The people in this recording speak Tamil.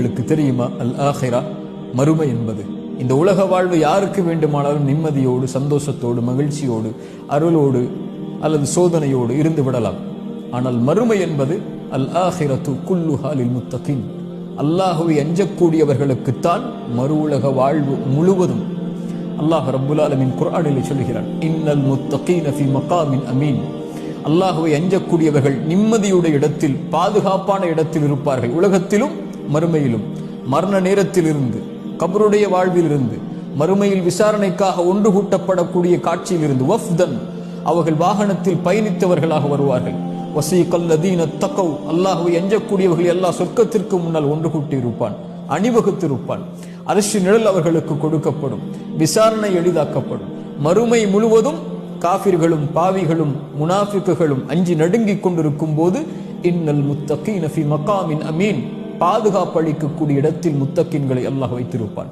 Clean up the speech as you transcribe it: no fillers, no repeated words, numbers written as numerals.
உங்களுக்கு தெரியுமா? அல் ஆஹிரா, மறுமை என்பது. இந்த உலக வாழ்வு யாருக்கு வேண்டுமானாலும் நிம்மதியோடு, சந்தோஷத்தோடு, மகிழ்ச்சியோடு, அருளோடு அல்லது சோதனையோடு இருந்து விடலாம். ஆனால் மறுமை என்பது அல் ஆஹிரத்து குல்லுஹா லில் முத்தகீன், அல்லாஹுவை அஞ்சக்கூடியவர்களுக்குத்தான் மறு உலக வாழ்வு முழுவதும். அல்லாஹ் ரப்புல் ஆலமீன் குர்ஆனில் சொல்கிறான், இன்னல் முத்தகீன ஃபீ மகாமின் அமீன். அல்லாஹுவை அஞ்சக்கூடியவர்கள் நிம்மதியுடைய இடத்தில், பாதுகாப்பான இடத்தில் இருப்பார்கள். உலகத்திலும் மறுமையிலும். மரண நேரத்தில் இருந்து, கபருடைய வாழ்வில் இருந்து, மறுமையில் விசாரணைக்காக ஒன்று கூட்டப்படக்கூடிய காட்சியில் இருந்து, வஃப்தன், அவர்கள் வாகனத்தில் பயணித்தவர்களாக வருவார்கள். வஸீகல்லதீன தகவ், அல்லாஹுவை அஞ்சக்கூடியவர்கள் அல்லாஹ் சொர்க்கத்திற்கு முன்னால் ஒன்று கூட்டி இருப்பான், அணிவகுத்திருப்பான். அரிசி நிழல் அவர்களுக்கு கொடுக்கப்படும், விசாரணை எளிதாக்கப்படும். மறுமை முழுவதும் காஃபிர்களும் பாவிகளும் முனாஃபிக்குகளும் அஞ்சி நடுங்கிக் கொண்டிருக்கும் போது, இன்னல் முத்தகீன ஃபீ மகாமின் அமீன், பாதுகாப்பு அளிக்கக்கூடிய இடத்தில் முத்தகீன்களை அல்லாஹ் வைத்திருப்பான்.